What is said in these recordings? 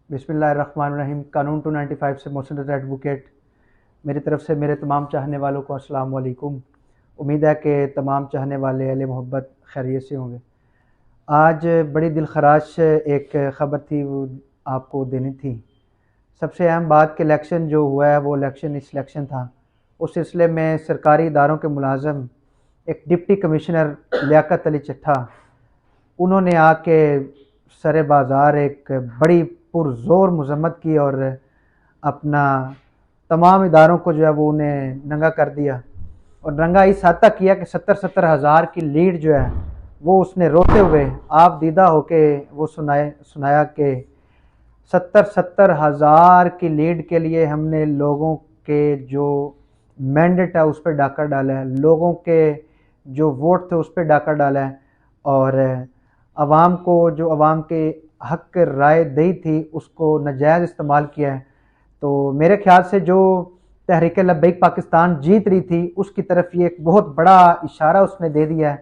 بسم اللہ الرحمن الرحیم۔ قانون 295 سے محسن رضا ایڈوکیٹ، میری طرف سے میرے تمام چاہنے والوں کو السلام علیکم۔ امید ہے کہ تمام چاہنے والے اہل محبت خیریت سے ہوں گے۔ آج بڑی دل خراش ایک خبر تھی، وہ آپ کو دینی تھی۔ سب سے اہم بات کہ الیکشن جو ہوا ہے وہ اس الیکشن تھا۔ اس سلسلے میں سرکاری اداروں کے ملازم ایک ڈپٹی کمشنر لیاقت علی چٹھا، انہوں نے آ کے سر بازار ایک بڑی پرزور مذمت کی اور اپنا تمام اداروں کو جو ہے وہ انہیں ننگا کر دیا، اور ننگا اس حد تک کیا کہ 70,000 کی لیڈ جو ہے وہ اس نے روتے ہوئے آپ دیدہ ہو کے وہ سنایا کہ 70,000 کی لیڈ کے لیے ہم نے لوگوں کے جو مینڈیٹ ہے اس پہ ڈاکہ ڈالا ہے، لوگوں کے جو ووٹ تھے اس پہ ڈاکہ ڈالا ہے، اور عوام کو جو عوام کے حق رائے دہی تھی اس کو ناجائز استعمال کیا ہے۔ تو میرے خیال سے جو تحریک لبیک پاکستان جیت رہی تھی اس کی طرف یہ ایک بہت بڑا اشارہ اس نے دے دیا ہے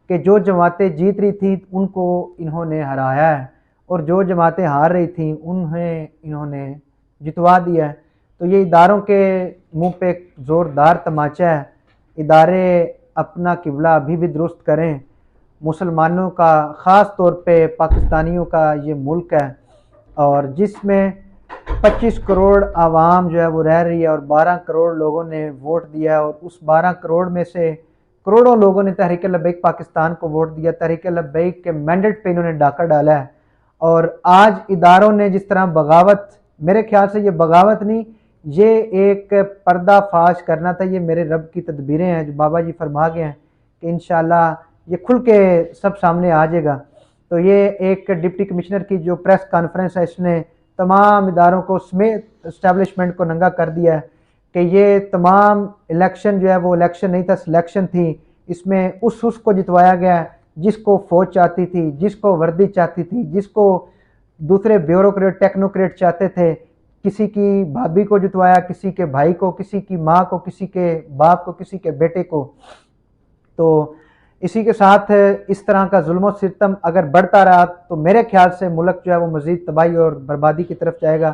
کہ جو جماعتیں جیت رہی تھیں ان کو انہوں نے ہرایا ہے، اور جو جماعتیں ہار رہی تھیں انہوں نے جتوا دیا ہے۔ تو یہ اداروں کے منہ پہ ایک زوردار تماچا ہے۔ ادارے اپنا قبلہ ابھی بھی درست کریں۔ مسلمانوں کا، خاص طور پہ پاکستانیوں کا یہ ملک ہے، اور جس میں 25 کروڑ عوام جو ہے وہ رہ رہی ہے، اور 12 کروڑ لوگوں نے ووٹ دیا ہے، اور اس 12 کروڑ میں سے کروڑوں لوگوں نے تحریک لبیک پاکستان کو ووٹ دیا، تحریک لبیک کے مینڈیٹ پہ انہوں نے ڈاکہ ڈالا ہے۔ اور آج اداروں نے جس طرح بغاوت، میرے خیال سے یہ بغاوت نہیں، یہ ایک پردہ فاش کرنا تھا۔ یہ میرے رب کی تدبیریں ہیں جو بابا جی فرما گئے ہیں کہ انشاءاللہ یہ کھل کے سب سامنے آ جائے گا۔ تو یہ ایک ڈپٹی کمشنر کی جو پریس کانفرنس ہے، اس نے تمام اداروں کو سمیت اسٹیبلشمنٹ کو ننگا کر دیا ہے کہ یہ تمام الیکشن جو ہے وہ الیکشن نہیں تھا، سلیکشن تھی۔ اس میں اس کو جتوایا گیا ہے جس کو فوج چاہتی تھی، جس کو وردی چاہتی تھی، جس کو دوسرے بیوروکریٹ ٹیکنوکریٹ چاہتے تھے۔ کسی کی بھابھی کو جتوایا، کسی کے بھائی کو، کسی کی ماں کو، کسی کے باپ کو، کسی کے بیٹے کو۔ تو اسی کے ساتھ اس طرح کا ظلم و ستم اگر بڑھتا رہا تو میرے خیال سے ملک جو ہے وہ مزید تباہی اور بربادی کی طرف جائے گا۔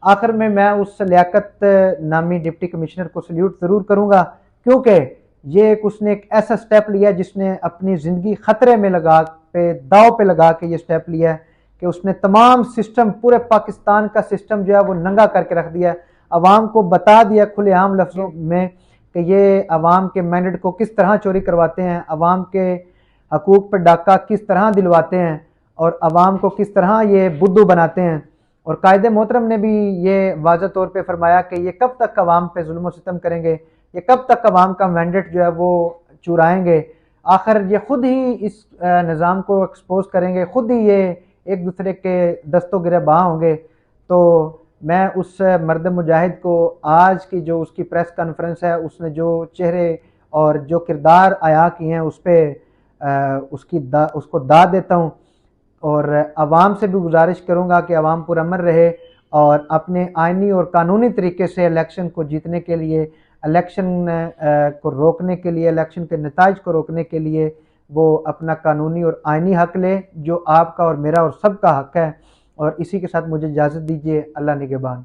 آخر میں اس لیاقت نامی ڈپٹی کمشنر کو سلیوٹ ضرور کروں گا، کیونکہ یہ اس نے ایک ایسا سٹیپ لیا جس نے اپنی زندگی خطرے میں داؤ پہ لگا کے یہ سٹیپ لیا ہے کہ اس نے تمام سسٹم، پورے پاکستان کا سسٹم جو ہے وہ ننگا کر کے رکھ دیا ہے۔ عوام کو بتا دیا کھلے عام لفظوں میں کہ یہ عوام کے مینڈیٹ کو کس طرح چوری کرواتے ہیں، عوام کے حقوق پر ڈاکہ کس طرح دلواتے ہیں، اور عوام کو کس طرح یہ بدھو بناتے ہیں۔ اور قائد محترم نے بھی یہ واضح طور پہ فرمایا کہ یہ کب تک عوام پہ ظلم و ستم کریں گے، یہ کب تک عوام کا مینڈیٹ جو ہے وہ چرائیں گے۔ آخر یہ خود ہی اس نظام کو ایکسپوز کریں گے، خود ہی یہ ایک دوسرے کے دست و گریباں ہوں گے۔ تو میں اس مرد مجاہد کو آج کی جو اس کی پریس کانفرنس ہے، اس نے جو چہرے اور جو کردار عیاں کیے ہیں اس پہ اس کو داد دیتا ہوں، اور عوام سے بھی گزارش کروں گا کہ عوام پرامن رہے اور اپنے آئینی اور قانونی طریقے سے الیکشن کو جیتنے کے لیے، الیکشن کو روکنے کے لیے، الیکشن کے نتائج کو روکنے کے لیے وہ اپنا قانونی اور آئینی حق لے، جو آپ کا اور میرا اور سب کا حق ہے۔ اور اسی کے ساتھ مجھے اجازت دیجیے۔ اللہ نگہبان۔